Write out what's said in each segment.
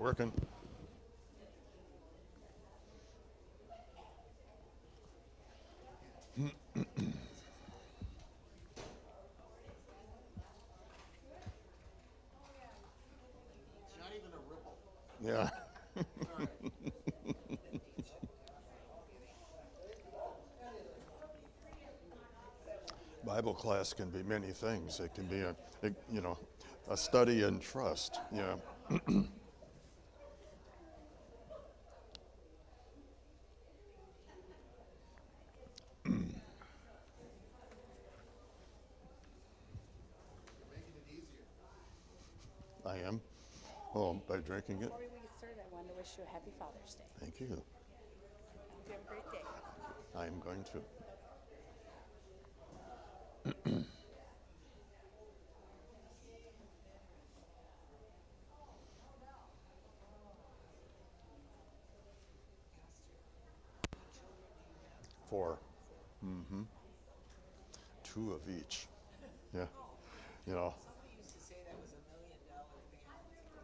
working. Not even a ripple. Yeah. Bible class can be many things. It can be a study in trust. Yeah. You're making it easier. I am. Oh, by drinking it. Before we get started, I wanted to wish you a happy Father's Day. Thank you. I hope you have a great day. I am going to. Four. Mm-hmm. Two of each. Yeah. You know. Somebody used to say that was $1 million family.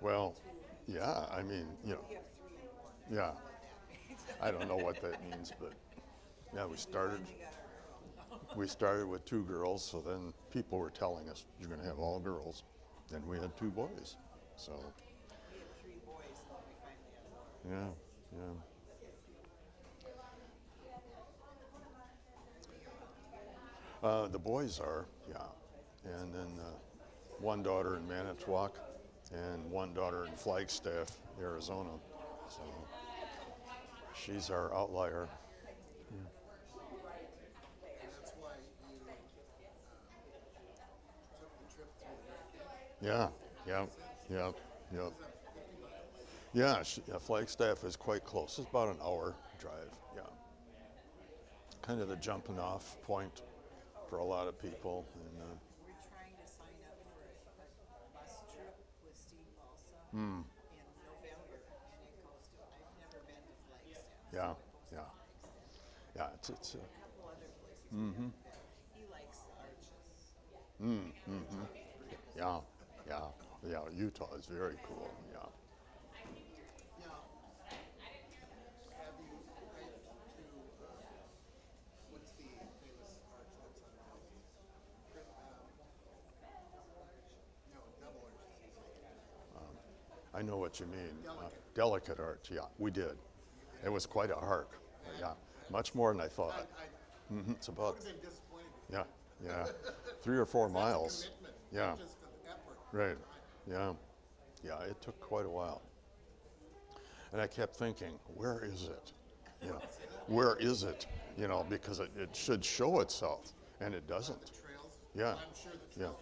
Well, yeah. I mean, You have 3 and 1. yeah. That means. I don't know what that means, but yeah, we started. We got our girl. We started with 2 girls, so then people were telling us you're going to have all girls. Then we had 2 boys. So We had 3 boys, and then we finally had 1. yeah. The boys are, yeah. And then 1 daughter in Manitowoc and 1 daughter in Flagstaff, Arizona. So she's our outlier. And that's why you took the trip through the Grand Canyon. Yeah. Yeah, Flagstaff is quite close. It's about an hour drive, yeah. Kind of the jumping off point for a lot of people. And We're trying to sign up for a bus trip with Steve Balsa in November, and it goes to, I've never been to Flagstaff. yeah, So it goes to yeah. Flagstaff. It's A couple other places. He likes the Arches. yeah. Utah is very cool, yeah. Now, have you hiked to, what's the famous arch that's on no, Double Arches. I know what you mean. Delicate. Delicate Arch, yeah, we did. It was quite a hike, yeah. Much more than I thought. It's I about, would have been disappointed. yeah, 3 or 4 That's miles. a commitment, Yeah, not just an effort. right, yeah. Yeah, it took quite a while. And I kept thinking, where is it? You know, where is it? You know, because it should show itself, and it doesn't. The trails. Yeah, I'm sure the yeah. trails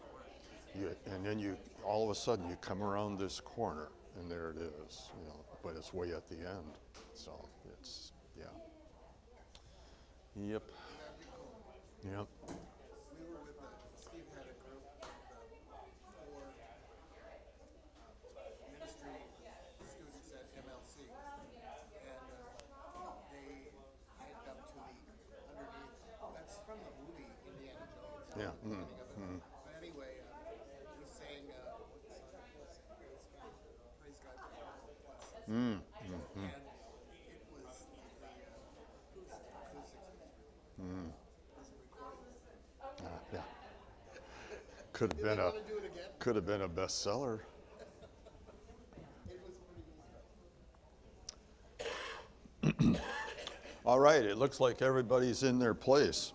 are great. And then all of a sudden, you come around this corner, and there it is, you know, but it's way at the end. So it's, yeah. Yep, That'd be cool. yep. We were with Steve had a group of 4 ministry students at MLC, and they hiked up to the underneath. That's from the movie Indiana Jones. Yeah, the beginning of it. But anyway, we sang what the song was, Praise God for All Blessings. And it was the acoustics was really wasn't recorded. Yeah. Could have Did they been want to do it again? could have been a bestseller. It was pretty easy. All right, it looks like everybody's in their place.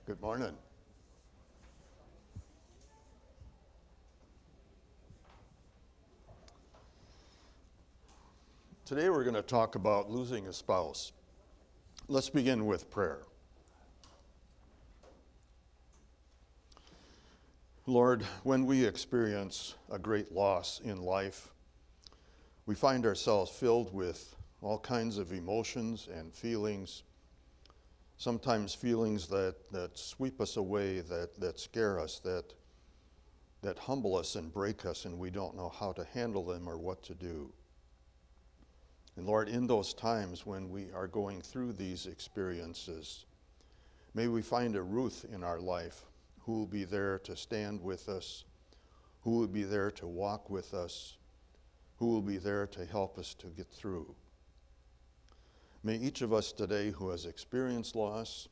Good morning. Today we're going to talk about losing a spouse. Let's begin with prayer. Lord, when we experience a great loss in life, we find ourselves filled with all kinds of emotions and feelings, sometimes feelings that sweep us away, that scare us, that humble us and break us, and we don't know how to handle them or what to do. And Lord, in those times when we are going through these experiences, may we find a Ruth in our life who will be there to stand with us, who will be there to walk with us, who will be there to help us to get through. May each of us today who has experienced loss,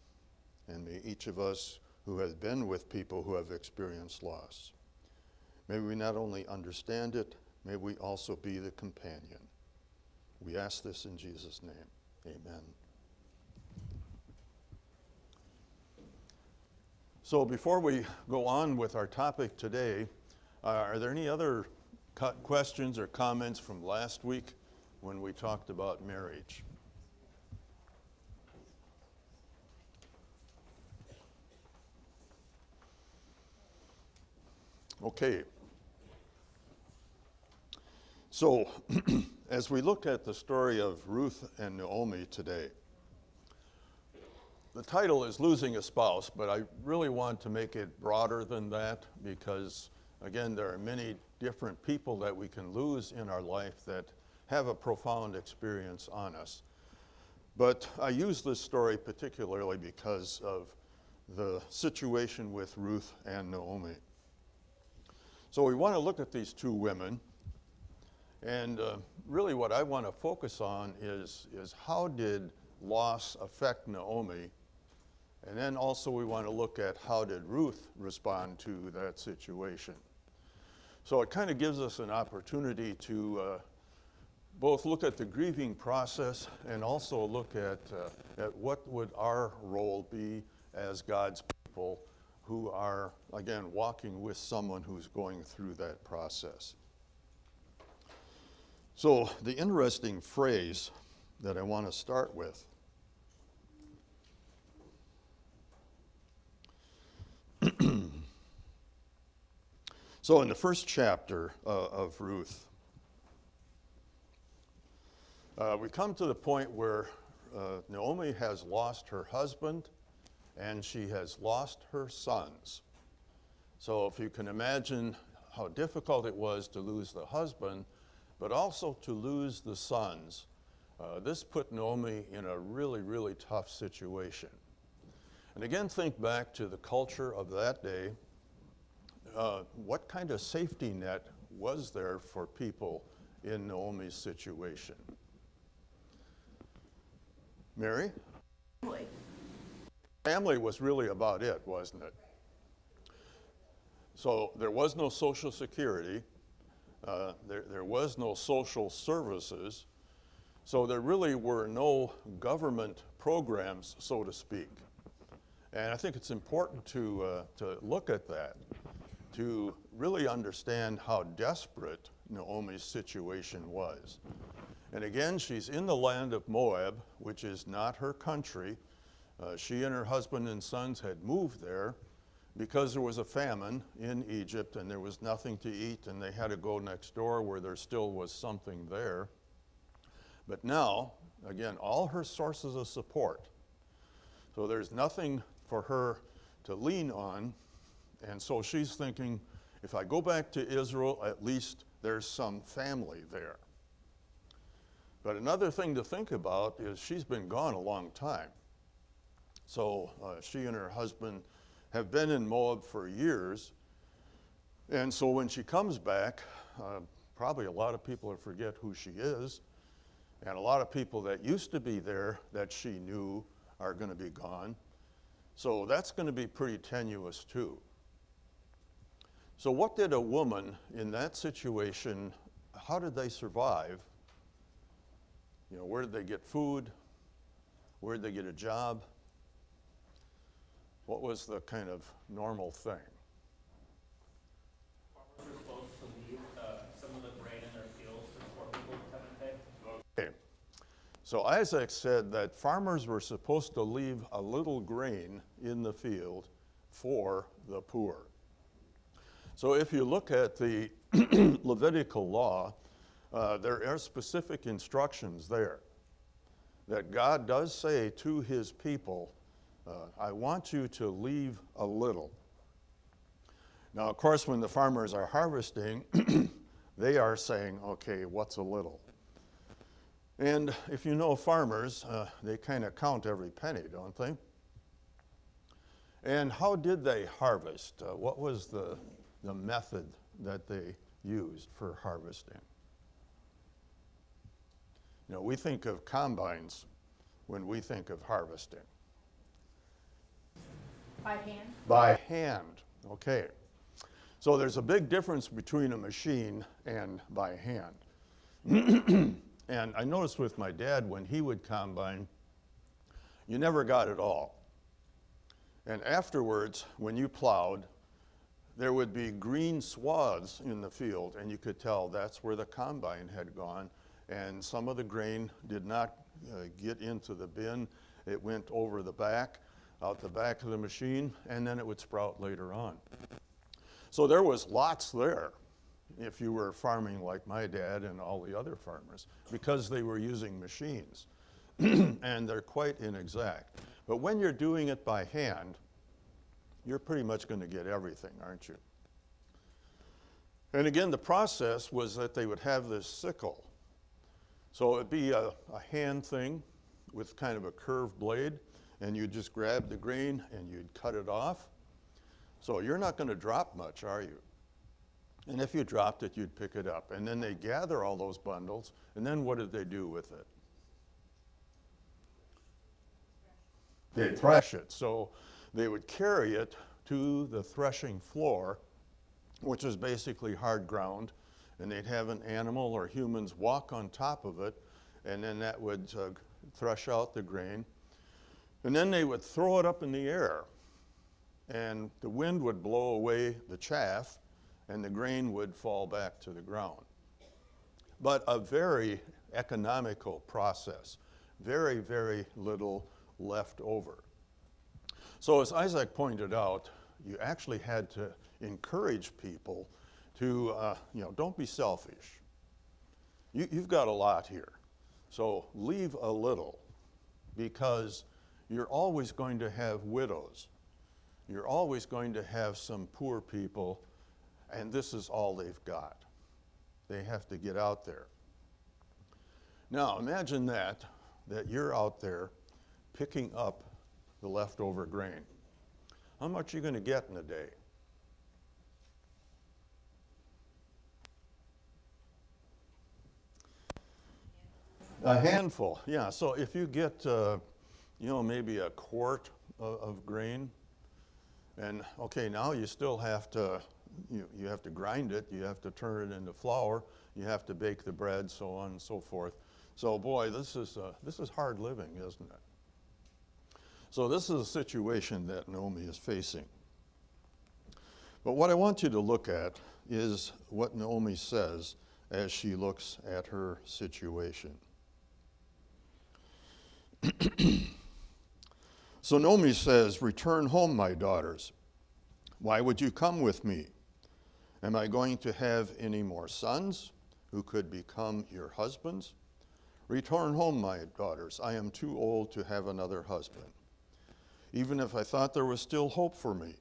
and may each of us who has been with people who have experienced loss, may we not only understand it, may we also be the companion. We ask this in Jesus' name. Amen. So before we go on with our topic today, are there any other questions or comments from last week when we talked about marriage? Okay. So, as we look at the story of Ruth and Naomi today, the title is Losing a Spouse, but I really want to make it broader than that because, again, there are many different people that we can lose in our life that have a profound experience on us. But I use this story particularly because of the situation with Ruth and Naomi. So we want to look at these two women, and really what I want to focus on is how did loss affect Naomi, and then also we want to look at how did Ruth respond to that situation. So it kind of gives us an opportunity to both look at the grieving process and also look at what would our role be as God's people who are, again, walking with someone who's going through that process. So the interesting phrase that I want to start with so in the first chapter of Ruth, we come to the point where Naomi has lost her husband and she has lost her sons. So if you can imagine how difficult it was to lose the husband, but also to lose the sons, this put Naomi in a really, really tough situation. And again, think back to the culture of that day. What kind of safety net was there for people in Naomi's situation? Mary? Family was really about it, wasn't it? So there was no Social Security. There was no social services. So there really were no government programs, so to speak. And I think it's important to look at that, to really understand how desperate Naomi's situation was. And again, she's in the land of Moab, which is not her country. She and her husband and sons had moved there because there was a famine in Egypt and there was nothing to eat, and they had to go next door where there still was something there. But now, again, all her sources of support. So there's nothing for her to lean on, and so she's thinking, if I go back to Israel, at least there's some family there. But another thing to think about is she's been gone a long time. So she and her husband have been in Moab for years. And so when she comes back, probably a lot of people will forget who she is. And a lot of people that used to be there that she knew are going to be gone. So that's going to be pretty tenuous too. So what did a woman in that situation, how did they survive? You know, where did they get food? Where did they get a job? What was the kind of normal thing? Farmers were supposed to leave some of the grain in their fields for poor people to come and pay. Okay. So Isaac said that farmers were supposed to leave a little grain in the field for the poor. So if you look at the Levitical law, there are specific instructions there that God does say to his people, I want you to leave a little. Now, of course, when the farmers are harvesting, they are saying, okay, what's a little? And if you know farmers, they kind of count every penny, don't they? And how did they harvest? What was the method that they used for harvesting? You know, we think of combines when we think of harvesting. By hand? By hand, okay. So there's a big difference between a machine and by hand. And I noticed with my dad, when he would combine, you never got it all. And afterwards, when you plowed, there would be green swaths in the field, and you could tell that's where the combine had gone. And some of the grain did not get into the bin. It went over the back, out the back of the machine, and then it would sprout later on. So there was lots there if you were farming like my dad and all the other farmers, because they were using machines. And they're quite inexact. But when you're doing it by hand, you're pretty much going to get everything, aren't you? And again, the process was that they would have this sickle. So it'd be a hand thing with kind of a curved blade, and you'd just grab the grain and you'd cut it off. So you're not going to drop much, are you? And if you dropped it, you'd pick it up. And then they gather all those bundles, and then what did they do with it? They'd thresh it. So they would carry it to the threshing floor, which is basically hard ground, and they'd have an animal or humans walk on top of it, and then that would thresh out the grain. And then they would throw it up in the air, and the wind would blow away the chaff, and the grain would fall back to the ground. But a very economical process, very, very little left over. So as Isaac pointed out, you actually had to encourage people to, don't be selfish. You've got a lot here, so leave a little, because you're always going to have widows. You're always going to have some poor people, and this is all they've got. They have to get out there. Now, imagine that you're out there picking up the leftover grain. How much are you going to get in a day? A handful, yeah. So if you get, maybe a quart of grain, and okay, now you still have to, you have to grind it, you have to turn it into flour, you have to bake the bread, so on and so forth. So boy, this is hard living, isn't it? So this is a situation that Naomi is facing. But what I want you to look at is what Naomi says as she looks at her situation. So Naomi says, "Return home, my daughters. Why would you come with me? Am I going to have any more sons who could become your husbands? Return home, my daughters. I am too old to have another husband. Even if I thought there was still hope for me,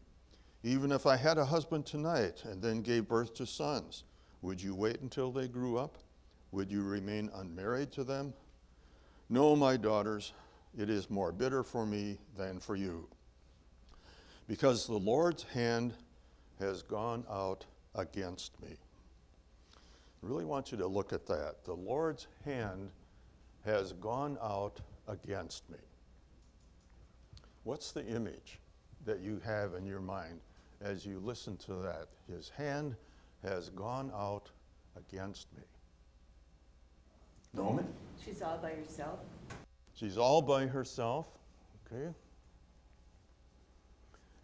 even if I had a husband tonight and then gave birth to sons, would you wait until they grew up? Would you remain unmarried to them? No, my daughters, it is more bitter for me than for you, because the Lord's hand has gone out against me." I really want you to look at that. The Lord's hand has gone out against me. What's the image that you have in your mind as you listen to that? His hand has gone out against me. Naomi? She's all by herself. She's all by herself, okay?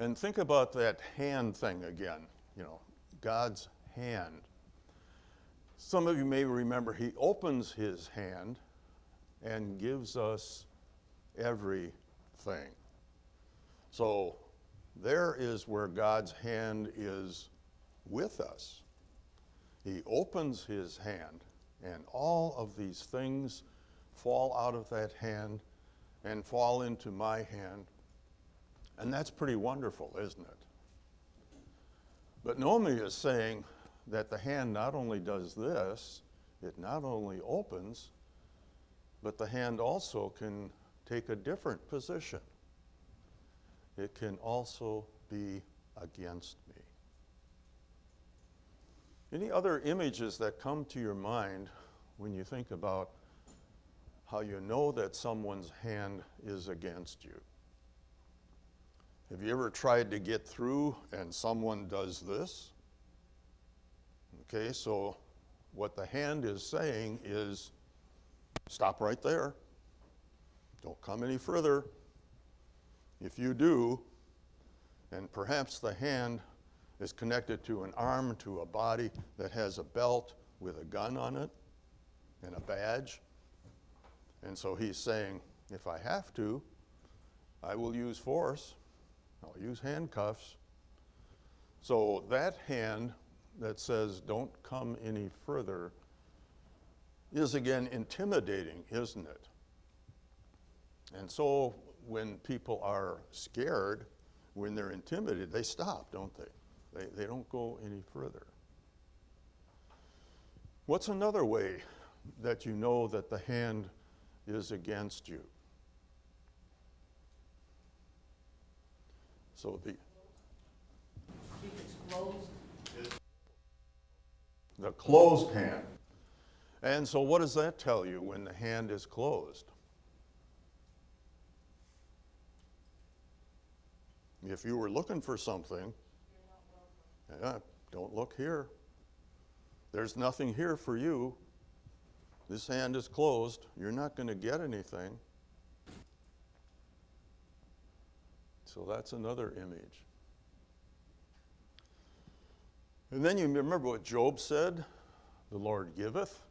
And think about that hand thing again, God's hand. Some of you may remember he opens his hand and gives us everything. So there is where God's hand is with us. He opens his hand, and all of these things fall out of that hand and fall into my hand. And that's pretty wonderful, isn't it? But Naomi is saying that the hand not only does this, it not only opens, but the hand also can take a different position. it can also be against me. Any other images that come to your mind when you think about how you know that someone's hand is against you? Have you ever tried to get through and someone does this? Okay, so what the hand is saying is, stop right there. Don't come any further. If you do, and perhaps the hand is connected to an arm, to a body that has a belt with a gun on it and a badge. And so he's saying, if I have to, I will use force. I'll use handcuffs. So that hand that says, don't come any further, is again intimidating, isn't it? And so when people are scared, when they're intimidated, they stop, don't they? They don't go any further. What's another way that you know that the hand is against you? So the closed hand. And so what does that tell you when the hand is closed? If you were looking for something, don't look here. There's nothing here for you. This hand is closed. You're not going to get anything. So that's another image. And then you remember what Job said, the Lord giveth,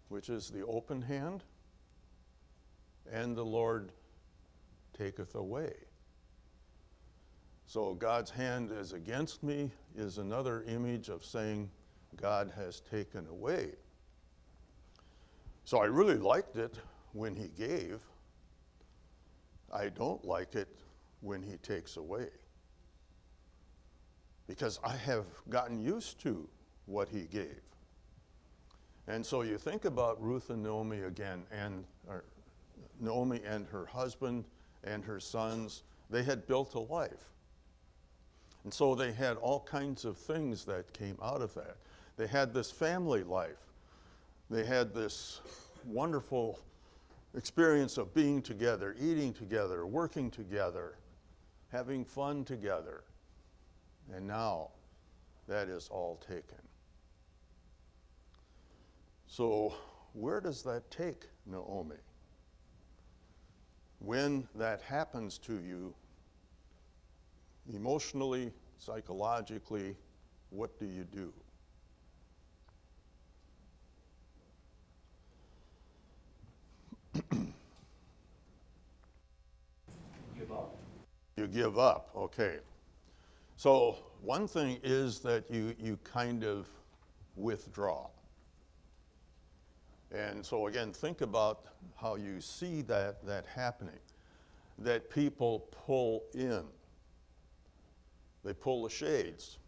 which is the open hand, and the Lord taketh away. So God's hand is against me is another image of saying God has taken away. So I really liked it when he gave. I don't like it when he takes away, because I have gotten used to what he gave. And so you think about Ruth and Naomi again, and Naomi and her husband and her sons, they had built a life. And so they had all kinds of things that came out of that. They had this family life. They had this wonderful experience of being together, eating together, working together, having fun together. And now that is all taken. So where does that take Naomi? When that happens to you, emotionally, psychologically, what do you do? Give up. You give up, okay. So one thing is that you kind of withdraw. And so again, think about how you see that happening, that people pull in. They pull the shades.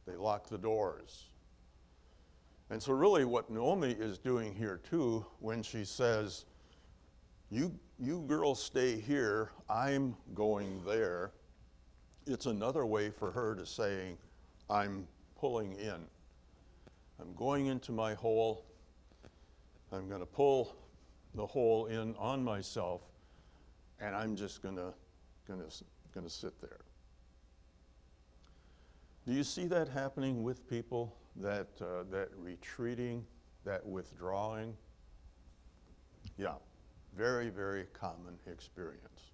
They lock the doors. And so really what Naomi is doing here too, when she says, you girls stay here, I'm going there, it's another way for her to say, I'm pulling in. I'm going into my hole. I'm going to pull the hole in on myself, and I'm just going to sit there. Do you see that happening with people, that retreating, that withdrawing? Yeah, very, very common experience.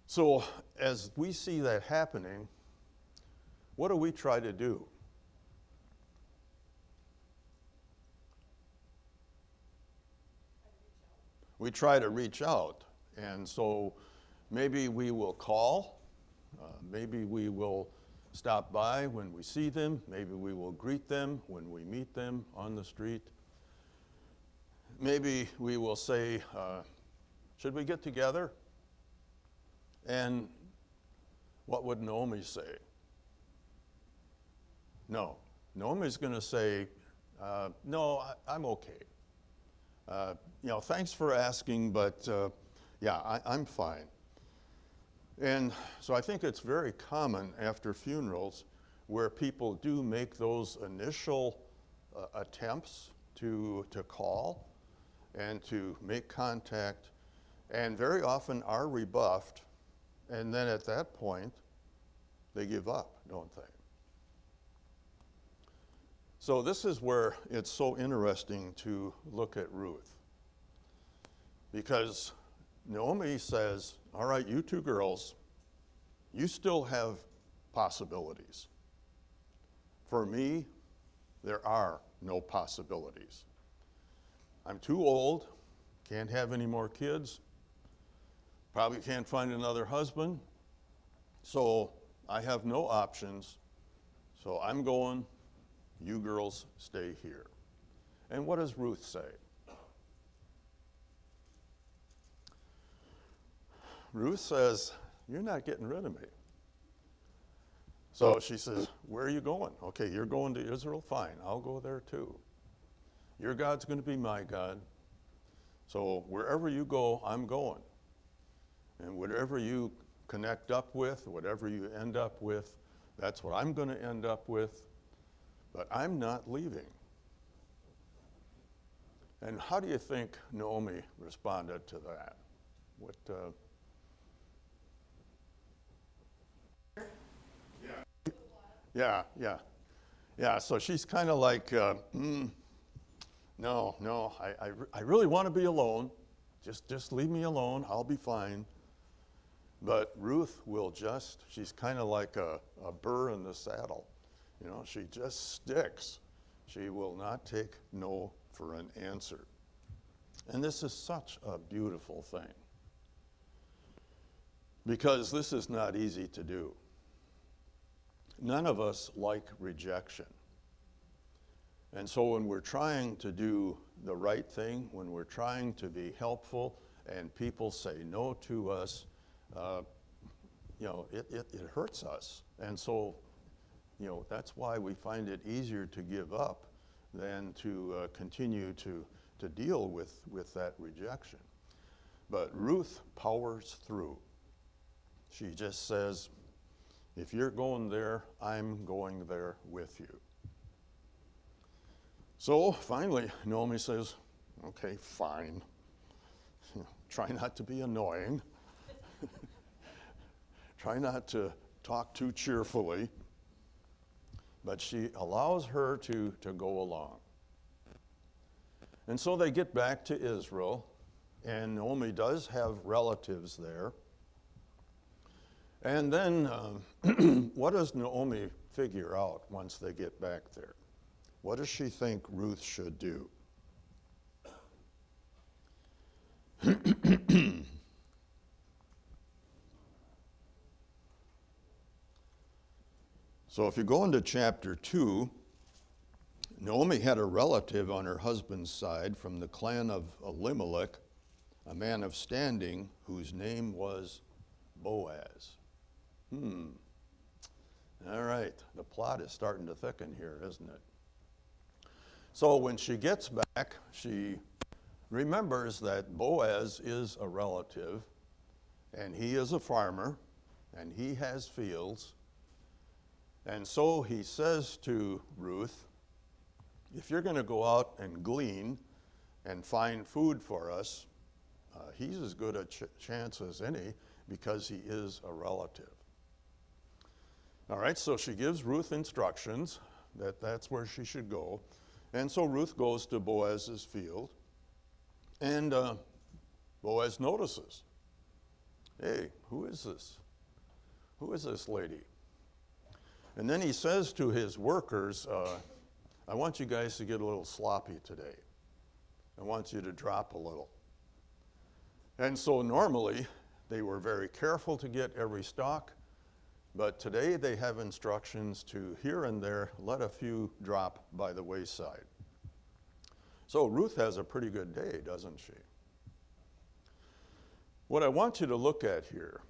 So as we see that happening, what do we try to do? We try to reach out. And so maybe we will call. Maybe we will stop by when we see them. Maybe we will greet them when we meet them on the street. Maybe we will say, should we get together? And what would Naomi say? No. Naomi's going to say, no, I'm okay. Thanks for asking, but yeah, I'm fine. And so I think it's very common after funerals where people do make those initial attempts to call and to make contact, and very often are rebuffed, and then at that point, they give up, don't they? So this is where it's so interesting to look at Ruth. Because Naomi says, all right, you two girls, you still have possibilities. For me, there are no possibilities. I'm too old, can't have any more kids, probably can't find another husband, so I have no options, so I'm going, you girls stay here. And what does Ruth say? Ruth says, you're not getting rid of me. So she says, where are you going? Okay, you're going to Israel? Fine, I'll go there too. Your God's going to be my God. So wherever you go, I'm going. And whatever you connect up with, whatever you end up with, that's what I'm going to end up with. But I'm not leaving. And how do you think Naomi responded to that? What? Yeah. So she's kind of like, no, I really want to be alone. Just leave me alone. I'll be fine. But Ruth will she's kind of like a burr in the saddle. You know, she just sticks. She will not take no for an answer. And this is such a beautiful thing. Because this is not easy to do. None of us like rejection. And so when we're trying to do the right thing, when we're trying to be helpful and people say no to us, it hurts us. And so, that's why we find it easier to give up than to continue to deal with that rejection. But Ruth powers through. She just says, if you're going there, I'm going there with you. So finally, Naomi says, okay, fine. Try not to be annoying. Try not to talk too cheerfully. But she allows her to go along. And so they get back to Israel, and Naomi does have relatives there. And then what does Naomi figure out once they get back there? What does she think Ruth should do? So if you go into chapter 2, Naomi had a relative on her husband's side from the clan of Elimelech, a man of standing whose name was Boaz. All right, the plot is starting to thicken here, isn't it? So when she gets back, she remembers that Boaz is a relative, and he is a farmer, and he has fields. And so he says to Ruth, if you're going to go out and glean and find food for us, he's as good a chance as any because he is a relative. All right, so she gives Ruth instructions that that's where she should go. And so Ruth goes to Boaz's field, and Boaz notices, hey, who is this? Who is this lady? And then he says to his workers, I want you guys to get a little sloppy today. I want you to drop a little. And so normally they were very careful to get every stalk, but today they have instructions to here and there let a few drop by the wayside. So Ruth has a pretty good day, doesn't she? What I want you to look at here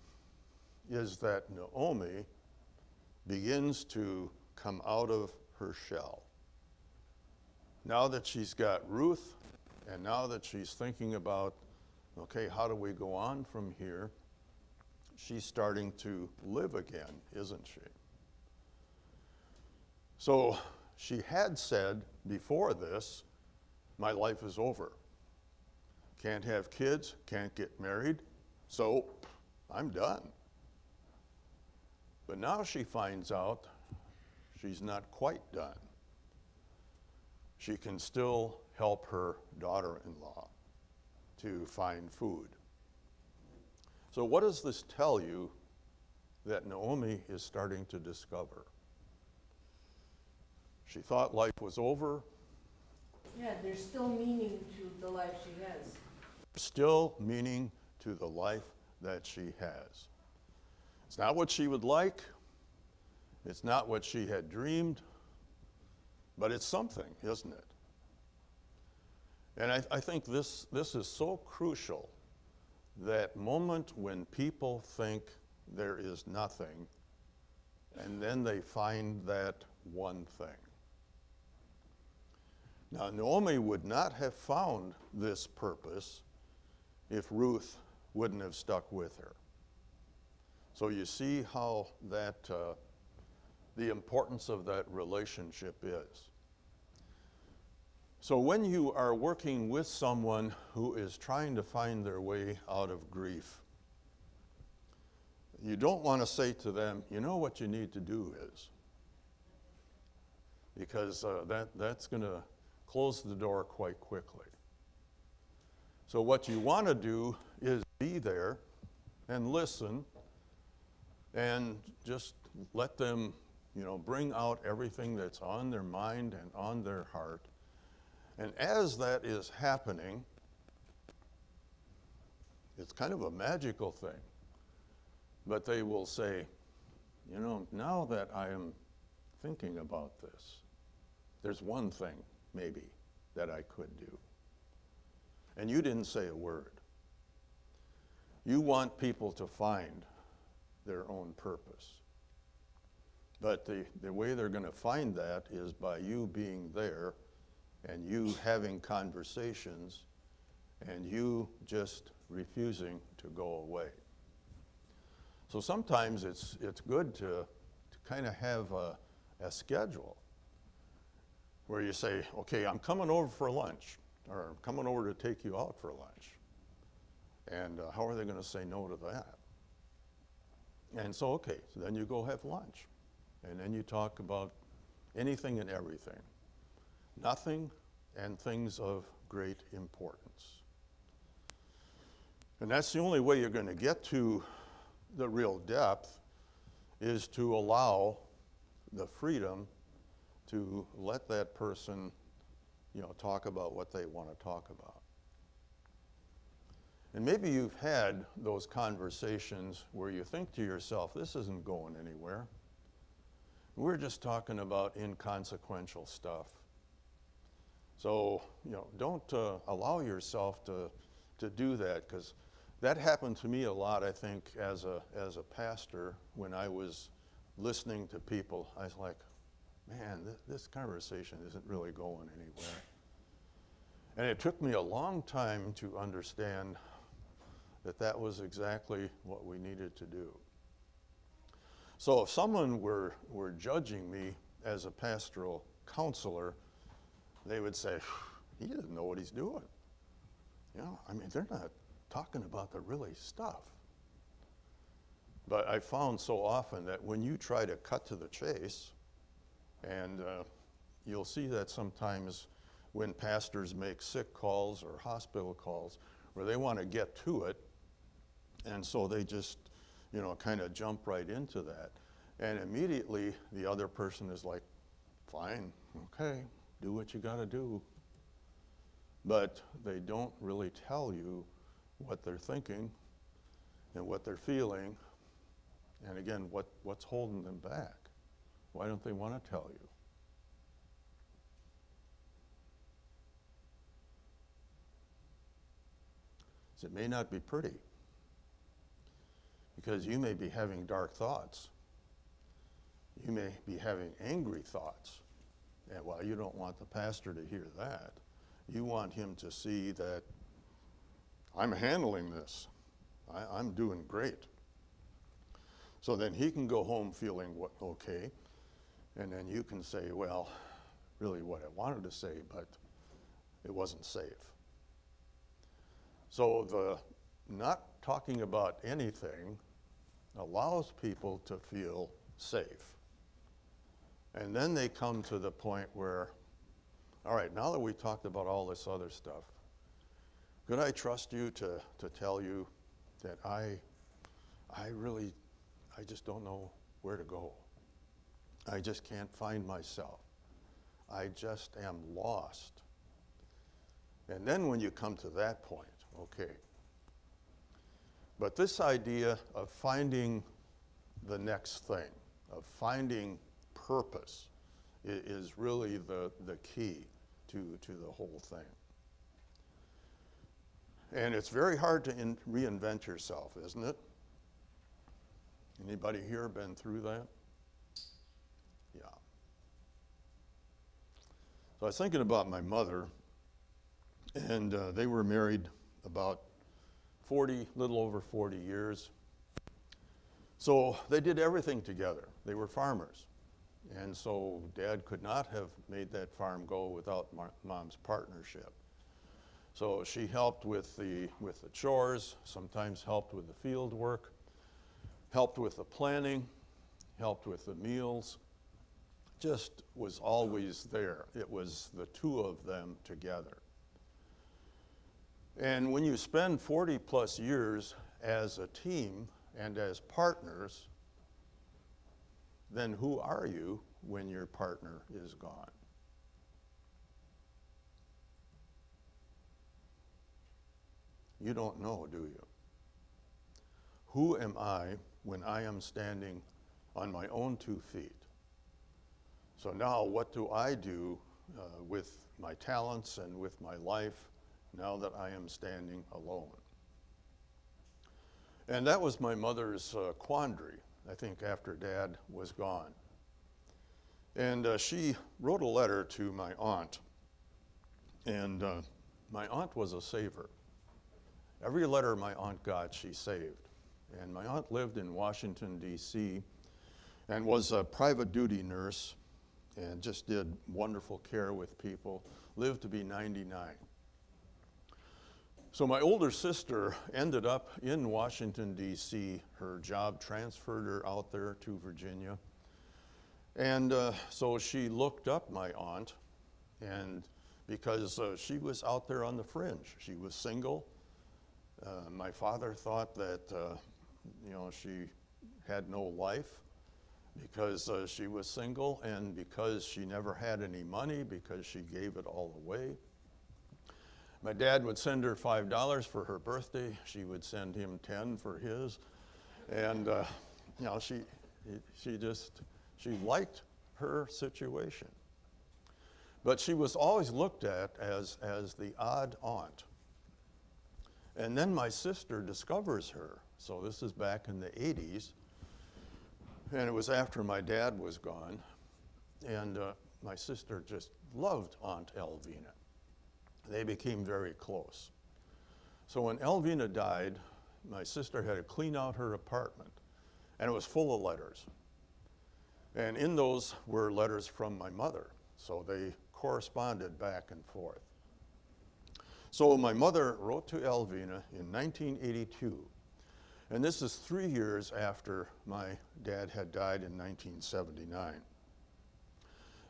is that Naomi begins to come out of her shell. Now that she's got Ruth, and now that she's thinking about, okay, how do we go on from here? she's starting to live again, isn't she? So she had said before this, my life is over. Can't have kids, can't get married, so I'm done. But now she finds out she's not quite done. She can still help her daughter-in-law to find food. So what does this tell you that Naomi is starting to discover? She thought life was over. Yeah, there's still meaning to the life she has. Still meaning to the life that she has. It's not what she would like. It's not what she had dreamed. But it's something, isn't it? And I think this is so crucial, that moment when people think there is nothing, and then they find that one thing. Now, Naomi would not have found this purpose if Ruth wouldn't have stuck with her. So you see how that the importance of that relationship is. So when you are working with someone who is trying to find their way out of grief, you don't want to say to them, you know what you need to do is, because that's going to close the door quite quickly. So what you want to do is be there and listen and just let them, bring out everything that's on their mind and on their heart. And as that is happening, it's kind of a magical thing. But they will say, now that I am thinking about this, there's one thing maybe that I could do. And you didn't say a word. You want people to find their own purpose. But the way they're going to find that is by you being there and you having conversations and you just refusing to go away. So sometimes it's good to kind of have a schedule where you say, okay, I'm coming over for lunch, or I'm coming over to take you out for lunch. And how are they going to say no to that? And so, okay, so then you go have lunch. And then you talk about anything and everything. Nothing and things of great importance. And that's the only way you're going to get to the real depth, is to allow the freedom to let that person, talk about what they want to talk about. And maybe you've had those conversations where you think to yourself, this isn't going anywhere. We're just talking about inconsequential stuff. So, don't allow yourself to do that, because that happened to me a lot, I think, as a pastor. When I was listening to people, I was like, man, this conversation isn't really going anywhere. And it took me a long time to understand that was exactly what we needed to do. So if someone were judging me as a pastoral counselor, they would say, he doesn't know what he's doing. They're not talking about the really stuff. But I found so often that when you try to cut to the chase, and you'll see that sometimes when pastors make sick calls or hospital calls, where they want to get to it, and so they just, kind of jump right into that. And immediately the other person is like, fine, okay, do what you got to do. But they don't really tell you what they're thinking and what they're feeling, and again, what's holding them back. Why don't they want to tell you? So it may not be pretty, because you may be having dark thoughts. You may be having angry thoughts. And while you don't want the pastor to hear that, you want him to see that I'm handling this. I'm doing great. So then he can go home feeling okay, and then you can say, well, really what I wanted to say, but it wasn't safe. So the not talking about anything allows people to feel safe. And then they come to the point where, all right, now that we talked about all this other stuff, could I trust you to tell you that I just don't know where to go. I just can't find myself. I just am lost. And then when you come to that point, okay. But this idea of finding the next thing, of finding purpose, is really the key to the whole thing. And it's very hard to reinvent yourself, isn't it? Anybody here been through that? Yeah. So I was thinking about my mother, and they were married about little over 40 years. So they did everything together. They were farmers. And so Dad could not have made that farm go without Mom's partnership. So she helped with the chores, sometimes helped with the field work, helped with the planning, helped with the meals, just was always there. It was the two of them together. And when you spend 40 plus years as a team and as partners, then who are you when your partner is gone? You don't know, do you? Who am I when I am standing on my own 2 feet? So now what do I do with my talents and with my life now that I am standing alone? And that was my mother's quandary, I think, after Dad was gone. And she wrote a letter to my aunt. And my aunt was a saver. Every letter my aunt got, she saved. And my aunt lived in Washington, D.C., and was a private duty nurse and just did wonderful care with people, lived to be 99. So my older sister ended up in Washington, D.C. Her job transferred her out there to Virginia. And so she looked up my aunt, and because she was out there on the fringe. She was single. My father thought that, she had no life because she was single and because she never had any money, because she gave it all away. My dad would send her $5 for her birthday. She would send him 10 for his. And, she liked her situation. But she was always looked at as the odd aunt. And then my sister discovers her. So this is back in the 80s. And it was after my dad was gone. And my sister just loved Aunt Elvina. They became very close. So when Elvina died, my sister had to clean out her apartment. And it was full of letters. And in those were letters from my mother. So they corresponded back and forth. So my mother wrote to Elvina in 1982. And this is 3 years after my dad had died in 1979.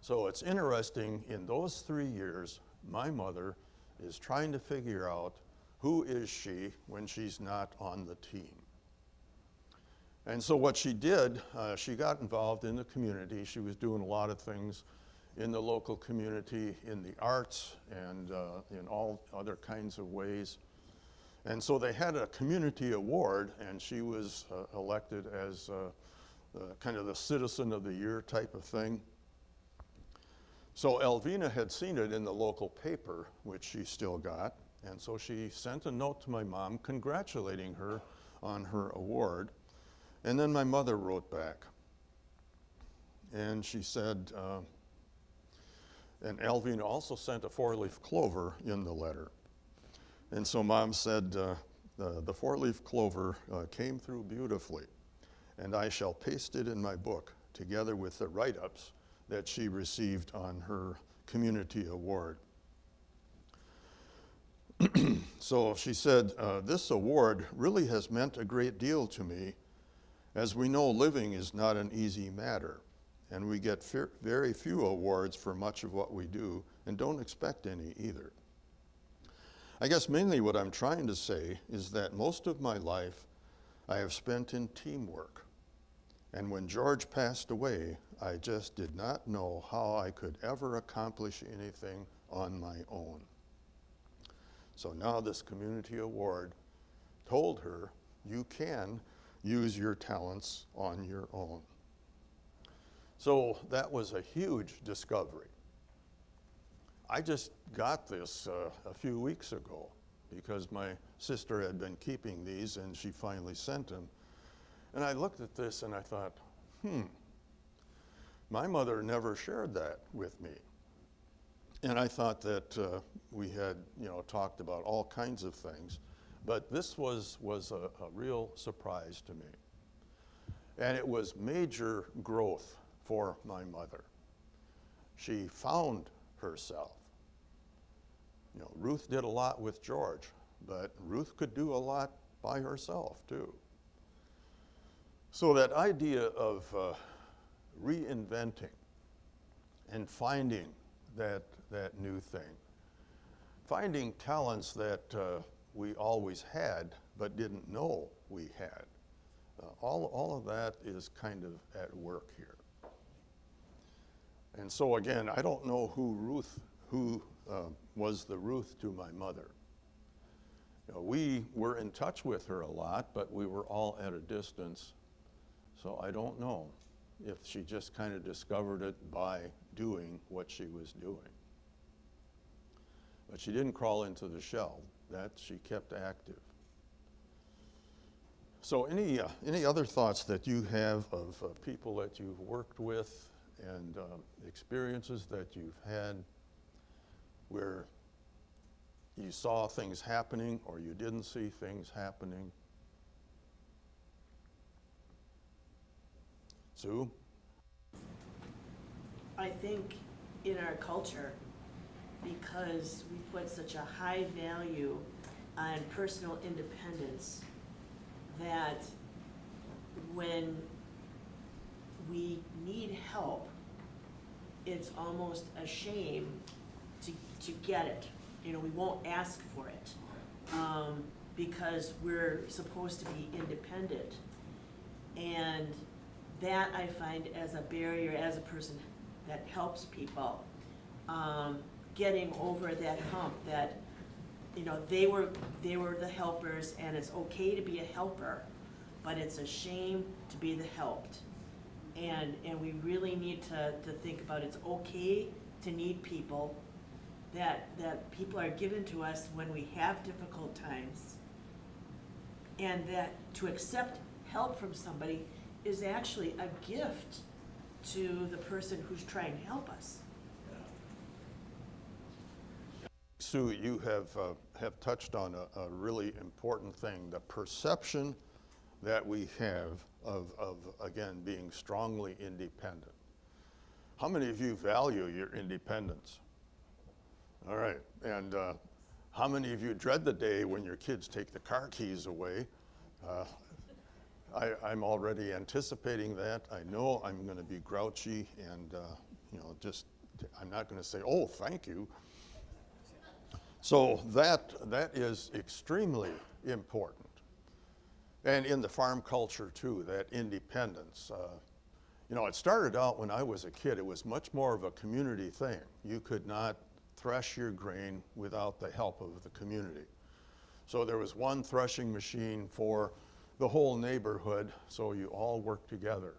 So it's interesting, in those 3 years, my mother is trying to figure out who is she when she's not on the team. And so what she did, she got involved in the community. She was doing a lot of things in the local community, in the arts, and in all other kinds of ways. And so they had a community award, and she was elected as kind of the Citizen of the Year type of thing. So Elvina had seen it in the local paper, which she still got, and so she sent a note to my mom congratulating her on her award. And then my mother wrote back, and she said, and Elvina also sent a 4-leaf clover in the letter. And so Mom said, the 4-leaf clover came through beautifully. and I shall paste it in my book together with the write-ups that she received on her community award. So she said, this award really has meant a great deal to me. As we know, living is not an easy matter, and we get very few awards for much of what we do, and don't expect any either. I guess mainly what I'm trying to say is that most of my life I have spent in teamwork. And when George passed away, I just did not know how I could ever accomplish anything on my own. So now this community award told her, you can use your talents on your own. So that was a huge discovery. I just got this a few weeks ago because my sister had been keeping these and she finally sent them. And I looked at this and I thought, my mother never shared that with me. And I thought that we had, talked about all kinds of things, but this was a real surprise to me. And it was major growth for my mother. She found herself. Ruth did a lot with George, but Ruth could do a lot by herself too. So that idea of reinventing and finding that new thing, finding talents that we always had but didn't know we had, all of that is kind of at work here. And so again, I don't know who was the Ruth to my mother. We were in touch with her a lot, but we were all at a distance. So I don't know if she just kind of discovered it by doing what she was doing. But she didn't crawl into the shell. That she kept active. So any other thoughts that you have of people that you've worked with and experiences that you've had where you saw things happening or you didn't see things happening? Sue? I think in our culture, because we put such a high value on personal independence, that when we need help, it's almost a shame to get it. We won't ask for it because we're supposed to be independent. And that I find as a barrier, as a person that helps people, getting over that hump that, they were the helpers and it's okay to be a helper, but it's a shame to be the helped. And we really need to think about it's okay to need people, that people are given to us when we have difficult times, and that to accept help from somebody is actually a gift to the person who's trying to help us. Sue, you have touched on a really important thing, the perception that we have of again, being strongly independent. How many of you value your independence? All right, and how many of you dread the day when your kids take the car keys away? I'm already anticipating that. I know I'm going to be grouchy and, I'm not going to say, oh, thank you. So that is extremely important. And in the farm culture too, that independence. It started out when I was a kid, it was much more of a community thing. You could not thresh your grain without the help of the community. So there was one threshing machine for the whole neighborhood, so you all worked together.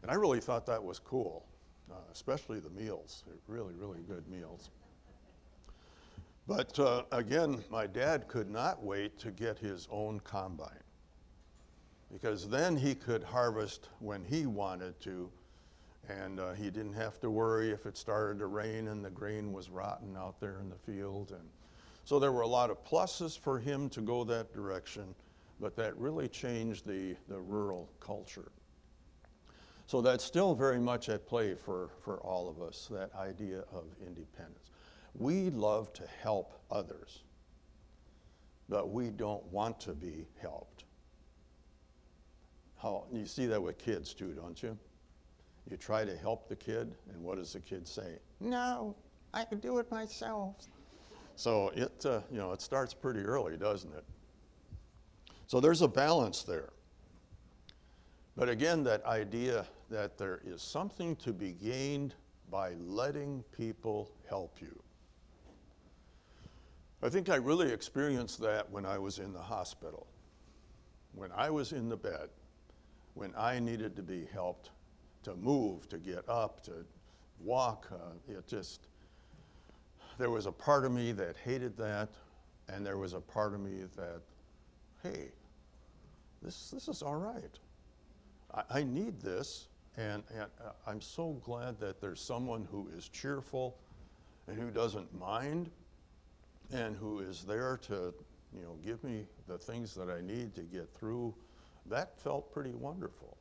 And I really thought that was cool, especially the meals, really, really good meals. But again, my dad could not wait to get his own combine, because then he could harvest when he wanted to, and he didn't have to worry if it started to rain and the grain was rotten out there in the field. And so there were a lot of pluses for him to go that direction, but that really changed the rural culture. So that's still very much at play for all of us, that idea of independence. We love to help others, but we don't want to be helped. You see that with kids too, don't you? You try to help the kid, and what does the kid say? No, I can do it myself. So it starts pretty early, doesn't it? So there's a balance there. But again, that idea that there is something to be gained by letting people help you. I think I really experienced that when I was in the hospital. When I was in the bed, when I needed to be helped to move, to get up, to walk, there was a part of me that hated that, and there was a part of me that, hey, this is all right. I need this, and I'm so glad that there's someone who is cheerful and who doesn't mind and who is there to, give me the things that I need to get through. That felt pretty wonderful.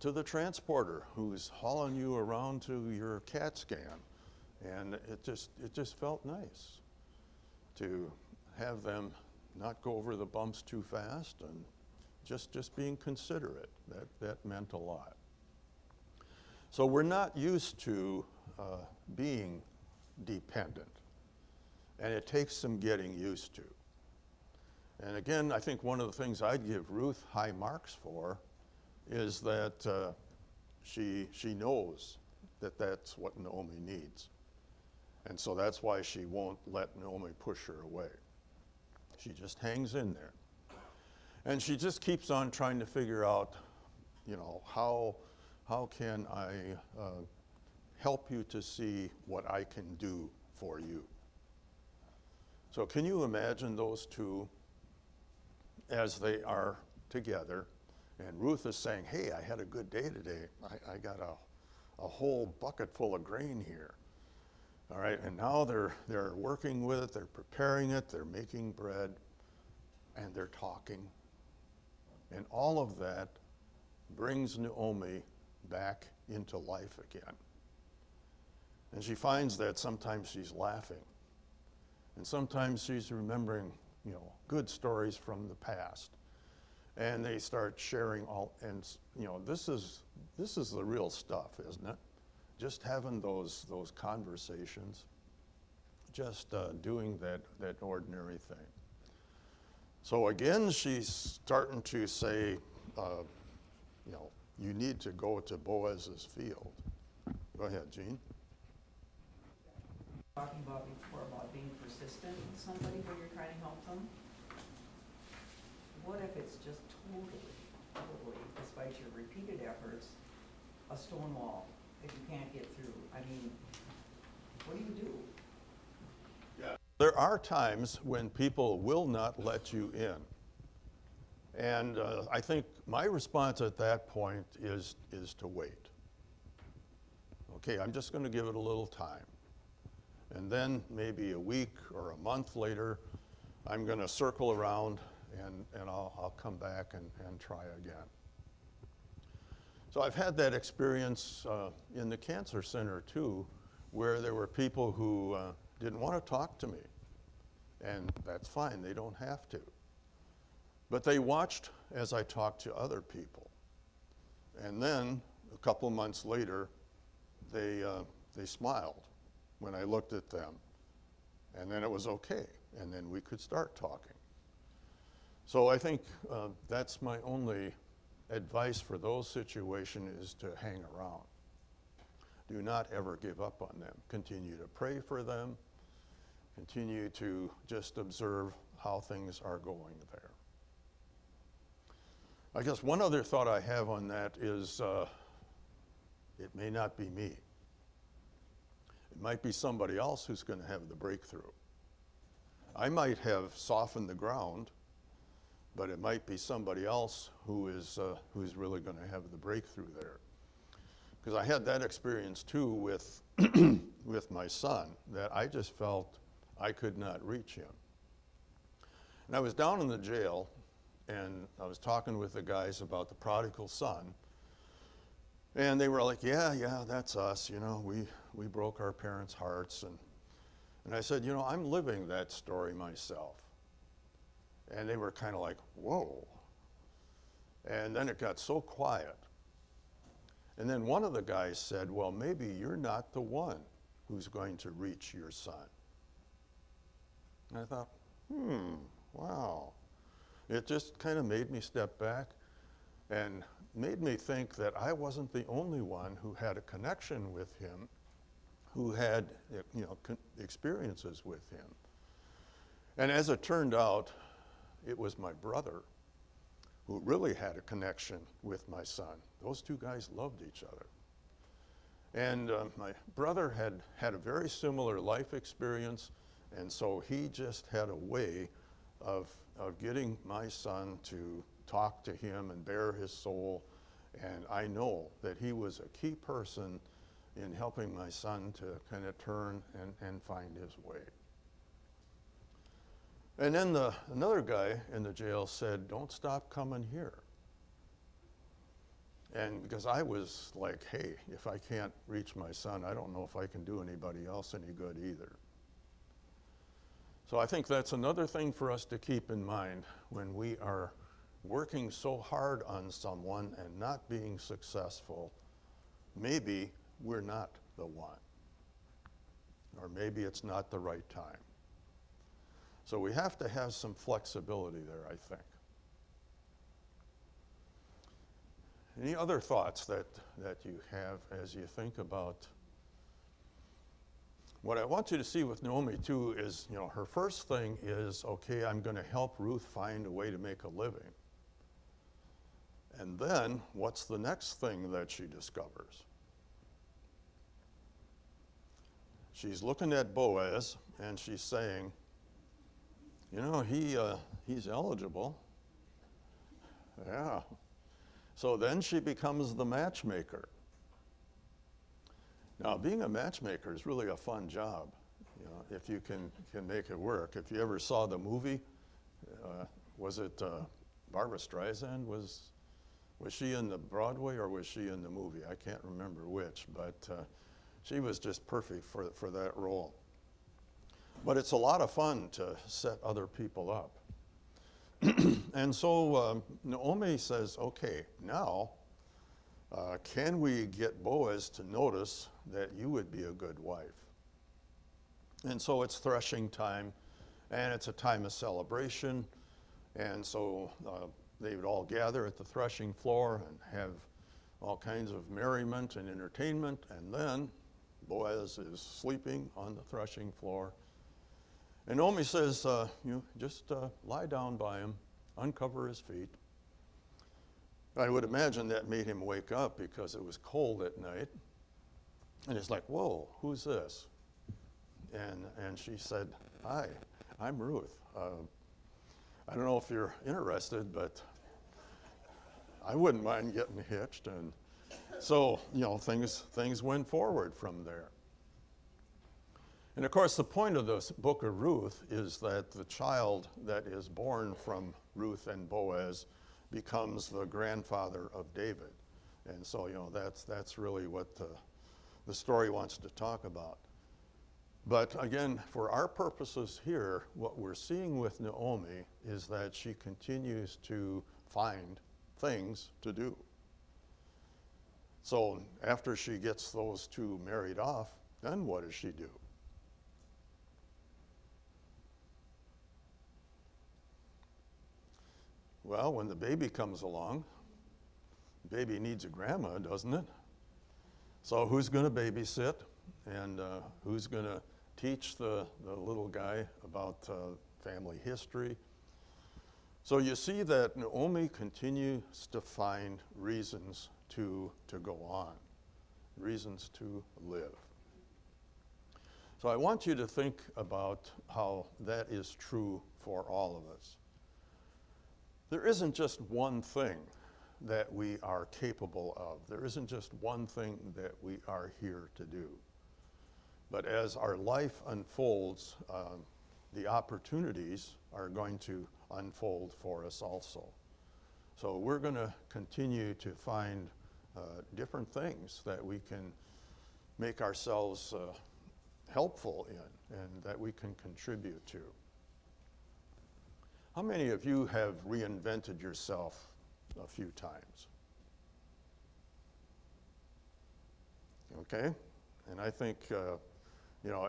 To the transporter who's hauling you around to your CAT scan, and it just felt nice to have them not go over the bumps too fast and just being considerate. That meant a lot. So we're not used to being dependent, and it takes some getting used to. And again, I think one of the things I'd give Ruth high marks for is that she knows that that's what Naomi needs. And so that's why she won't let Naomi push her away. She just hangs in there. And she just keeps on trying to figure out, how can I help you to see what I can do for you? So can you imagine those two as they are together? And Ruth is saying, hey, I had a good day today. I got a whole bucket full of grain here. All right, and now they're working with it, they're preparing it, they're making bread, and they're talking. And all of that brings Naomi back into life again. And she finds that sometimes she's laughing, and sometimes she's remembering, good stories from the past. And they start sharing this is the real stuff, isn't it? Just having those conversations, just doing that ordinary thing. So again, she's starting to say, you need to go to Boaz's field. Go ahead, Jean. Talking about before about being persistent with somebody when you're trying to help them. What if it's just totally, despite your repeated efforts, a stone wall that you can't get through? I mean, what do you do? Yeah. There are times when people will not let you in. And I think my response at that point is to wait. Okay, I'm just going to give it a little time. And then maybe a week or a month later, I'm going to circle around and I'll come back and try again. So I've had that experience in the cancer center too, where there were people who didn't want to talk to me. And that's fine, they don't have to. But they watched as I talked to other people. And then a couple of months later, they smiled when I looked at them. And then it was okay, and then we could start talking. So I think that's my only advice for those situations, is to hang around. Do not ever give up on them. Continue to pray for them. Continue to just observe how things are going there. I guess one other thought I have on that is it may not be me. It might be somebody else who's going to have the breakthrough. I might have softened the ground, but it might be somebody else who's really going to have the breakthrough there. Because I had that experience too with with my son, that I just felt I could not reach him. And I was down in the jail, and I was talking with the guys about the prodigal son, And they were like, yeah, that's us. We broke our parents' hearts. And I said, I'm living that story myself. And they were kind of like, whoa. And then it got so quiet. And then one of the guys said, well, maybe you're not the one who's going to reach your son. And I thought, wow. It just kind of made me step back and made me think that I wasn't the only one who had a connection with him, who had experiences with him. And as it turned out, it was my brother who really had a connection with my son. Those two guys loved each other. And my brother had a very similar life experience, and so he just had a way of getting my son to talk to him and bare his soul. And I know that he was a key person in helping my son to kind of turn and find his way. And then another guy in the jail said, don't stop coming here. And because I was like, hey, if I can't reach my son, I don't know if I can do anybody else any good either. So I think that's another thing for us to keep in mind when we are working so hard on someone and not being successful. Maybe we're not the one. Or maybe it's not the right time. So we have to have some flexibility there, I think. Any other thoughts that you have as you think about? What I want you to see with Naomi too is, her first thing is, okay, I'm going to help Ruth find a way to make a living. And then, what's the next thing that she discovers? She's looking at Boaz and she's saying, he's eligible. Yeah. So then she becomes the matchmaker. Now, being a matchmaker is really a fun job, if you can make it work. If you ever saw the movie, was it Barbra Streisand? Was she in the Broadway or was she in the movie? I can't remember which, but she was just perfect for that role. But it's a lot of fun to set other people up. And so Naomi says, okay, now can we get Boaz to notice that you would be a good wife? And so it's threshing time, and it's a time of celebration. And so they would all gather at the threshing floor and have all kinds of merriment and entertainment. And then Boaz is sleeping on the threshing floor. And Naomi says, just lie down by him, uncover his feet. I would imagine that made him wake up because it was cold at night. And he's like, whoa, who's this? And she said, hi, I'm Ruth. I don't know if you're interested, but I wouldn't mind getting hitched. And so, things went forward from there. And of course, the point of the book of Ruth is that the child that is born from Ruth and Boaz becomes the grandfather of David. And so, that's really what the story wants to talk about. But again, for our purposes here, what we're seeing with Naomi is that she continues to find things to do. So after she gets those two married off, then what does she do? Well, when the baby comes along, the baby needs a grandma, doesn't it? So who's going to babysit, and who's going to teach the little guy about family history? So you see that Naomi continues to find reasons to go on, reasons to live. So I want you to think about how that is true for all of us. There isn't just one thing that we are capable of. There isn't just one thing that we are here to do. But as our life unfolds, the opportunities are going to unfold for us also. So we're going to continue to find different things that we can make ourselves helpful in and that we can contribute to. How many of you have reinvented yourself a few times? Okay? And I think,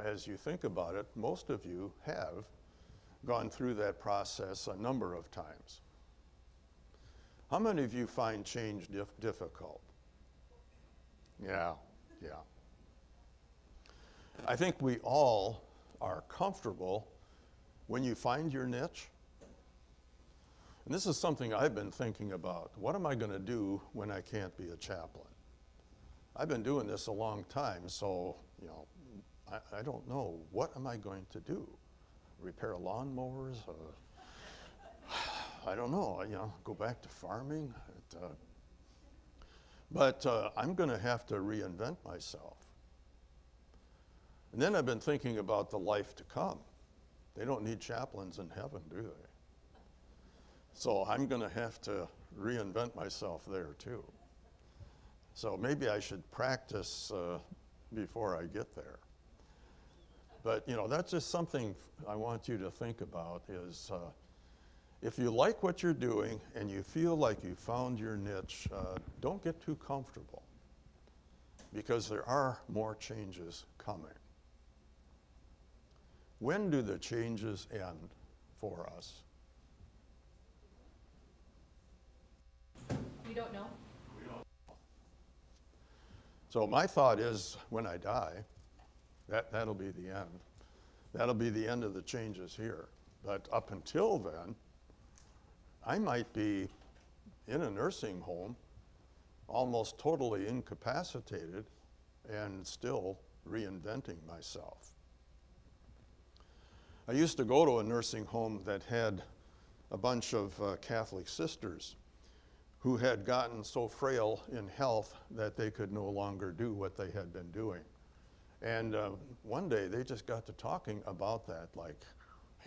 as you think about it, most of you have gone through that process a number of times. How many of you find change difficult? Yeah. I think we all are comfortable when you find your niche. And this is something I've been thinking about. What am I going to do when I can't be a chaplain? I've been doing this a long time, so, I don't know. What am I going to do? Repair lawnmowers? I don't know. Go back to farming? But I'm going to have to reinvent myself. And then I've been thinking about the life to come. They don't need chaplains in heaven, do they? So I'm going to have to reinvent myself there too. So maybe I should practice before I get there. But that's just something I want you to think about is if you like what you're doing and you feel like you found your niche, don't get too comfortable because there are more changes coming. When do the changes end for us? We don't know. So my thought is when I die, that'll be the end. That'll be the end of the changes here. But up until then, I might be in a nursing home, almost totally incapacitated, and still reinventing myself. I used to go to a nursing home that had a bunch of Catholic sisters who had gotten so frail in health that they could no longer do what they had been doing. And one day they just got to talking about that, like,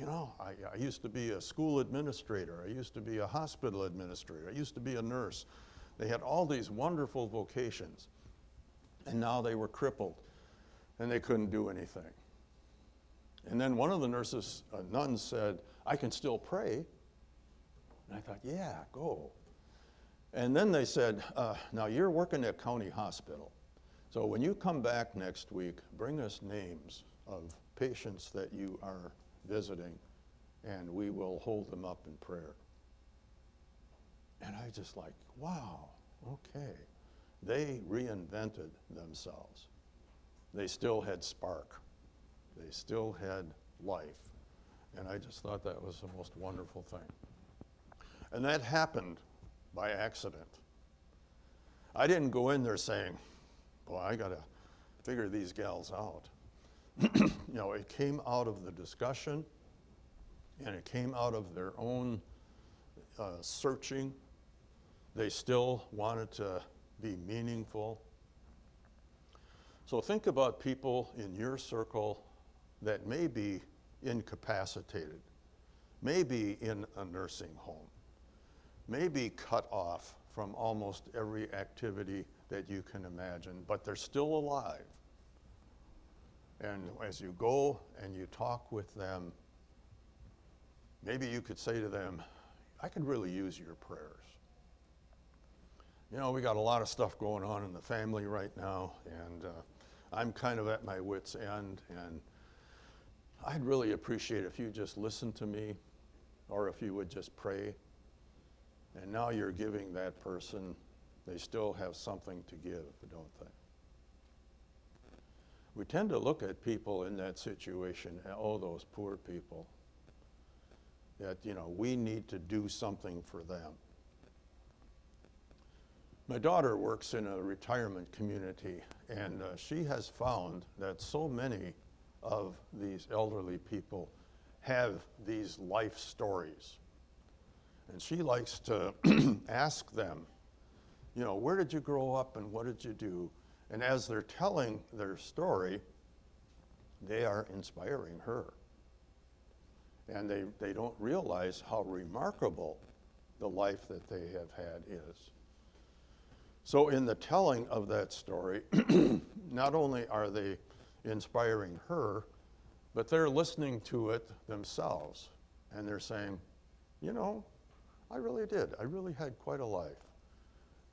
I used to be a school administrator, I used to be a hospital administrator, I used to be a nurse. They had all these wonderful vocations, and now they were crippled, and they couldn't do anything. And then one of the nurses, nuns, said, I can still pray. And I thought, yeah, go. And then they said, now you're working at County Hospital. So when you come back next week, bring us names of patients that you are visiting, and we will hold them up in prayer. And I just like, wow, okay. They reinvented themselves. They still had spark. They still had life. And I just thought that was the most wonderful thing. And that happened by accident. I didn't go in there saying, boy, I got to figure these gals out. It came out of the discussion, and it came out of their own searching. They still wanted to be meaningful. So think about people in your circle that may be incapacitated, may be in a nursing home, may be cut off from almost every activity that you can imagine, but they're still alive. And as you go and you talk with them, maybe you could say to them, I could really use your prayers. We got a lot of stuff going on in the family right now, and I'm kind of at my wit's end, and I'd really appreciate if you just listen to me, or if you would just pray. And now you're giving that person, they still have something to give, don't they? We tend to look at people in that situation, oh, those poor people, that, we need to do something for them. My daughter works in a retirement community, and she has found that so many of these elderly people have these life stories. And she likes to ask them, where did you grow up and what did you do? And as they're telling their story, they are inspiring her. And they don't realize how remarkable the life that they have had is. So in the telling of that story, not only are they inspiring her, but they're listening to it themselves. And they're saying, you know, I really did. I really had quite a life.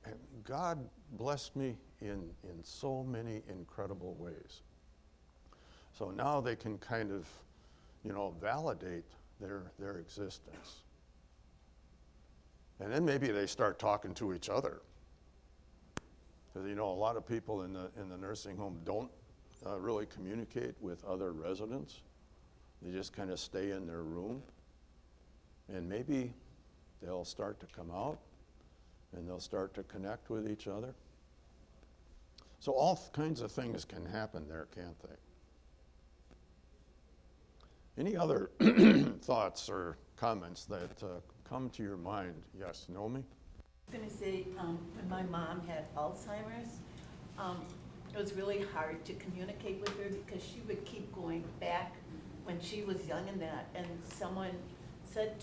And God blessed me in so many incredible ways. So now they can kind of, you know, validate their existence. And then maybe they start talking to each other. Because, you know, a lot of people in the nursing home don't really communicate with other residents. They just kind of stay in their room. And maybe they'll start to come out and they'll start to connect with each other. So all kinds of things can happen there, can't they? Any other thoughts or comments that come to your mind? Yes, Naomi? I was going to say, when my mom had Alzheimer's, it was really hard to communicate with her because she would keep going back when she was young and that, and someone said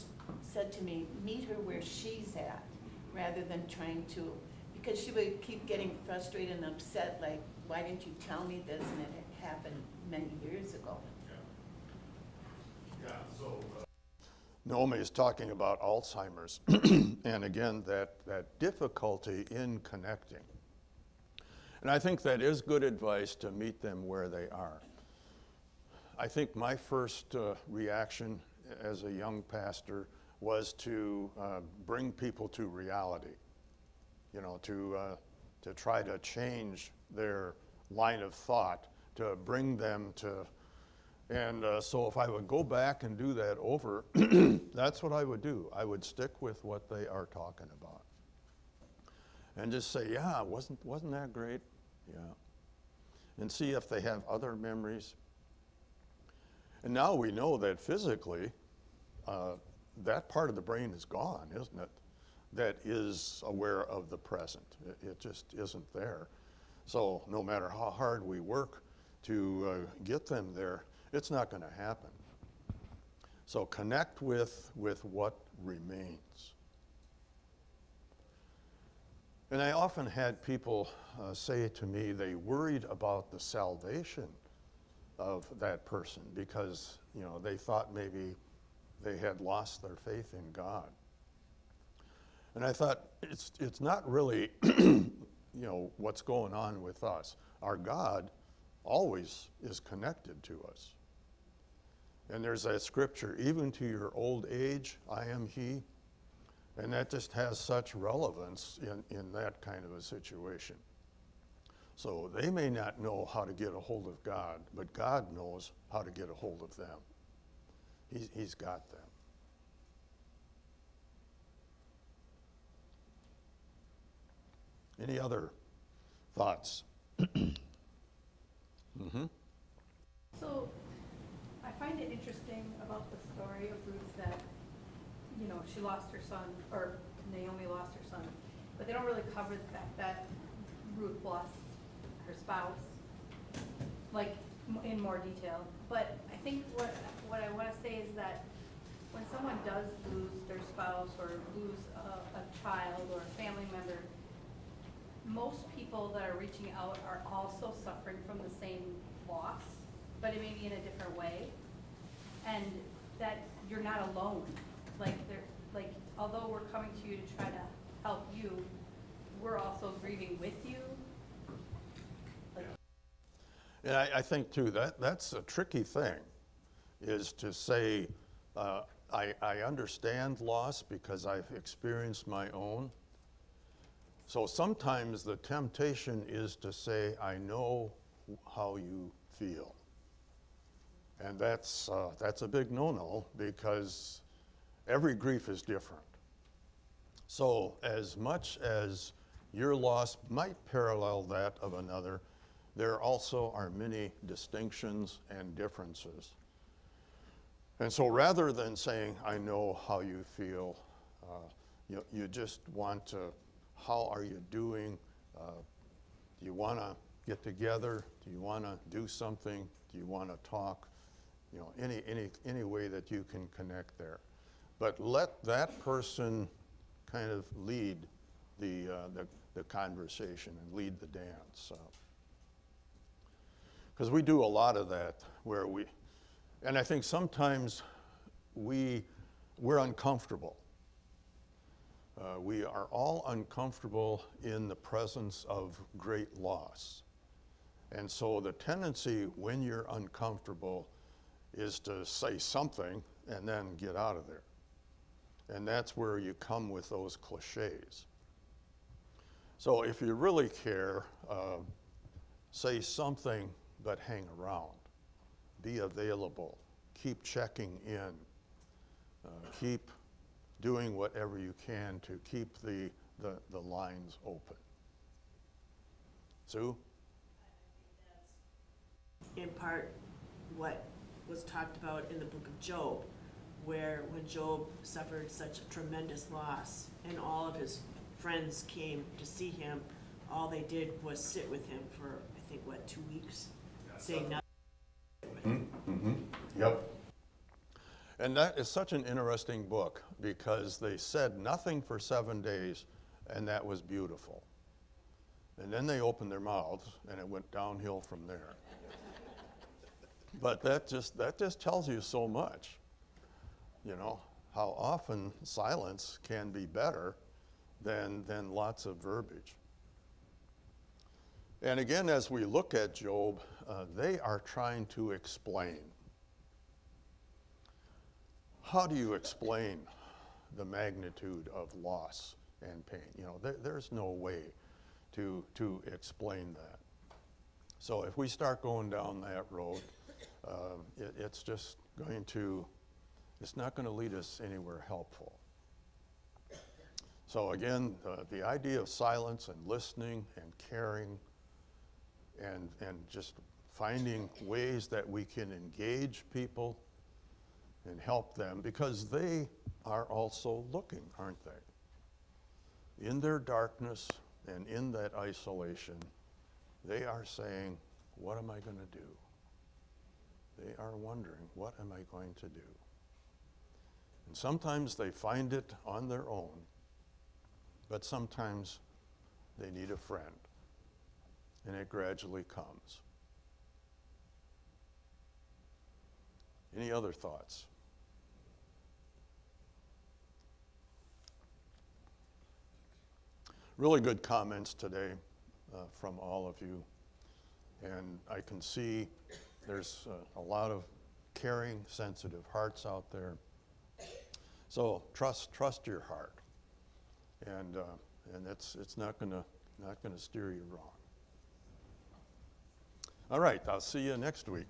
to me, meet her where she's at, rather than trying to, because she would keep getting frustrated and upset, like, why didn't you tell me this? And it had happened many years ago. Yeah, so Naomi is talking about Alzheimer's, and again, that difficulty in connecting. And I think that is good advice to meet them where they are. I think my first reaction as a young pastor was to bring people to reality, you know, to try to change their line of thought, to bring them to. And so if I would go back and do that over, that's what I would do. I would stick with what they are talking about. And just say, yeah, wasn't that great? Yeah. And see if they have other memories. And now we know that physically, that part of the brain is gone, isn't it? That is aware of the present. It just isn't there. So no matter how hard we work to get them there, it's not going to happen. So connect with what remains. And I often had people say to me they worried about the salvation of that person because, you know, they thought maybe they had lost their faith in God. And I thought it's not really, you know, what's going on with us. Our God always is connected to us. And there's that scripture, even to your old age, I am he. And that just has such relevance in that kind of a situation. So they may not know how to get a hold of God, but God knows how to get a hold of them. He's got them. Any other thoughts? Mm-hmm. So I find it interesting about the story of Ruth that, you know, she lost her son, or Naomi lost her son, but they don't really cover the fact that Ruth lost her spouse, like in more detail. But I think what I want to say is that when someone does lose their spouse or lose a child or a family member, most people that are reaching out are also suffering from the same loss, but it may be in a different way, and that you're not alone. Like although we're coming to you to try to help you, we're also grieving with you. And I think too that's a tricky thing, is to say I understand loss because I've experienced my own. So sometimes the temptation is to say, I know how you feel. And that's a big no-no because every grief is different. So as much as your loss might parallel that of another, there also are many distinctions and differences. And so rather than saying, I know how you feel, you just want to, how are you doing? Do you want to get together? Do you want to do something? Do you want to talk? You know, any way that you can connect there. But let that person kind of lead the conversation and lead the dance. Because we do a lot of that where and I think sometimes we're uncomfortable. We are all uncomfortable in the presence of great loss. And so the tendency when you're uncomfortable is to say something and then get out of there. And that's where you come with those cliches. So if you really care, say something, but hang around. Be available. Keep checking in. Keep doing whatever you can to keep the lines open. Sue? In part, what was talked about in the book of Job, where when Job suffered such a tremendous loss and all of his friends came to see him, all they did was sit with him for, I think, 2 weeks, saying nothing. Mm-hmm. Yep. And that is such an interesting book because they said nothing for 7 days, and that was beautiful. And then they opened their mouths, and it went downhill from there. But that just tells you so much, you know, how often silence can be better than lots of verbiage. And again, as we look at Job, they are trying to explain. How do you explain the magnitude of loss and pain? You know, there's no way to explain that. So if we start going down that road, it's just it's not going to lead us anywhere helpful. So again, the idea of silence and listening and caring and just finding ways that we can engage people and help them, because they are also looking, aren't they? In their darkness and in that isolation, they are saying, what am I going to do? They are wondering, what am I going to do? And sometimes they find it on their own, but sometimes they need a friend, and it gradually comes. Any other thoughts? Really good comments today from all of you, and I can see there's a lot of caring, sensitive hearts out there. So trust your heart, and it's not gonna steer you wrong. All right, I'll see you next week.